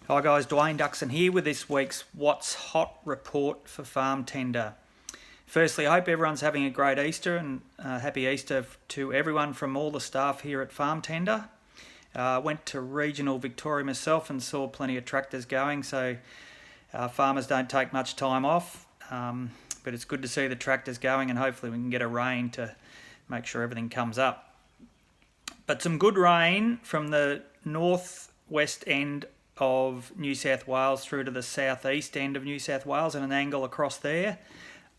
Hi guys, Dwayne Duxon here with this week's What's Hot report for Farm Tender. Firstly, I hope everyone's having a great Easter and happy Easter to everyone from all the staff here at Farm Tender. Went to regional Victoria myself and saw plenty of tractors going, so farmers don't take much time off, but it's good to see the tractors going and hopefully we can get a rain to make sure everything comes up. But some good rain from the northwest end of New South Wales through to the southeast end of New South Wales and an angle across there.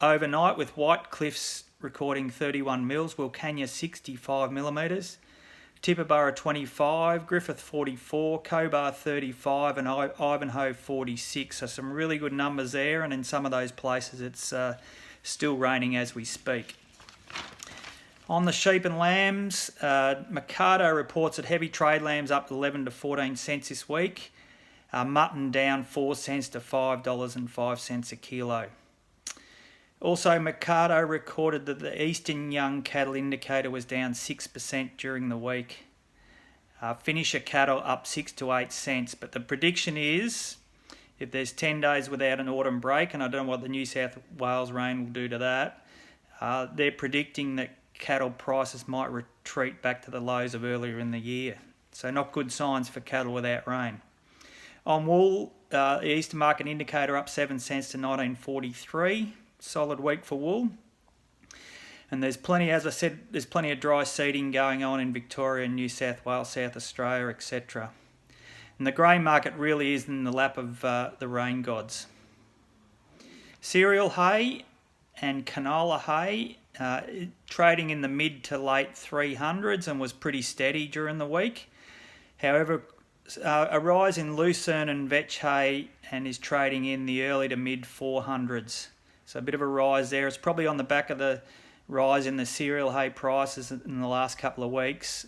Overnight with White Cliffs recording 31 mils, Wilcannia 65 millimetres, Tibooburra 25, Griffith 44, Cobar 35 and Ivanhoe 46. So some really good numbers there, and in some of those places it's still raining as we speak. On the sheep and lambs, Mercado reports that heavy trade lambs up 11 to 14 cents this week. Mutton down 4 cents to $5.05 a kilo. Also, Mercado recorded that the Eastern Young Cattle Indicator was down 6% during the week. Finisher cattle up 6 to 8 cents, but the prediction is if there's 10 days without an autumn break, and I don't know what the New South Wales rain will do to that, they're predicting that cattle prices might retreat back to the lows of earlier in the year. So not good signs for cattle without rain. On wool, the Eastern Market Indicator up 7 cents to 19.43. Solid week for wool. And there's plenty, as I said, there's plenty of dry seeding going on in Victoria, New South Wales, South Australia, etc. And the grain market really is in the lap of the rain gods. Cereal hay and canola hay trading in the mid to late 300s and was pretty steady during the week. However, a rise in lucerne and vetch hay and is trading in the early to mid 400s. So a bit of a rise there. It's probably on the back of the rise in the cereal hay prices in the last couple of weeks.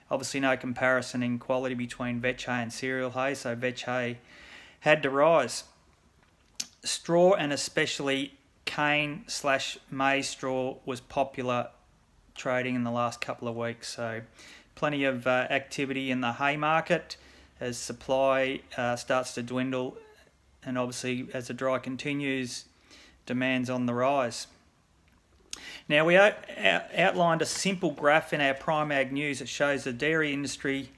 Obviously no comparison in quality between vetch hay and cereal hay, so vetch hay had to rise. Straw, and especially cane/maize straw, was popular trading in the last couple of weeks. So plenty of activity in the hay market as supply starts to dwindle, and obviously as the dry continues, demand's on the rise. Now, we outlined a simple graph in our Prime Ag News that shows the dairy industry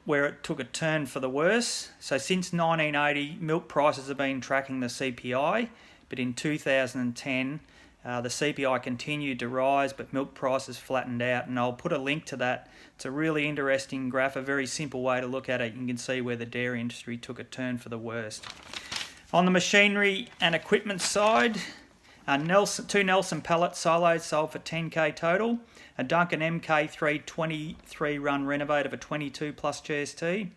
where it took a turn for the worse. So since 1980, milk prices have been tracking the CPI, but in 2010, the CPI continued to rise, but milk prices flattened out, and I'll put a link to that. It's a really interesting graph, a very simple way to look at it. You can see where the dairy industry took a turn for the worst. On the machinery and equipment side, two Nelson pallet silos sold for 10k total, a Duncan MK3 23 run renovator for 22 plus GST,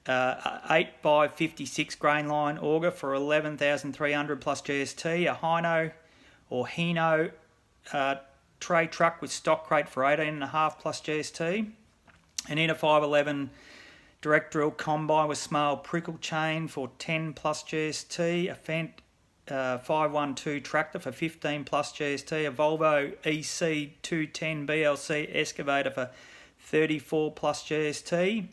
8x56 grain line auger for 11,300 plus GST, a Hino tray truck with stock crate for 18.5 plus GST, an Inter 511 direct drill combine with small prickle chain for 10 plus GST, a Fendt 512 tractor for 15 plus GST, a Volvo EC 210 BLC excavator for 34 plus GST,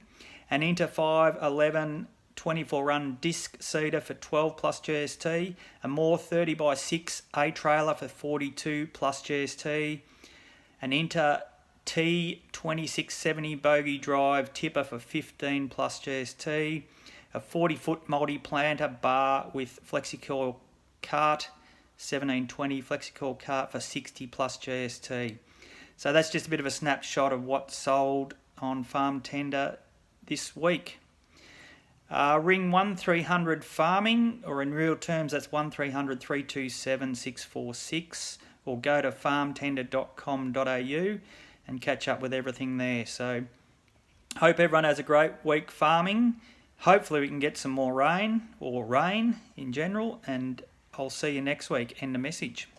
an Inter 511 24 run disc seeder for 12 plus GST, a Moore 30x6 A trailer for 42 plus GST, an Inter T2670 bogey drive tipper for 15 plus GST, a 40-foot multi-planter bar with FlexiCoil cart, 1720 FlexiCoil cart for 60 plus GST. So that's just a bit of a snapshot of what sold on Farm Tender this week. Ring 1300 Farming, or in real terms that's 1300 327 646, or go to farmtender.com.au and catch up with everything there. So hope everyone has a great week farming. Hopefully we can get some more rain, or rain in general, and I'll see you next week. End the message.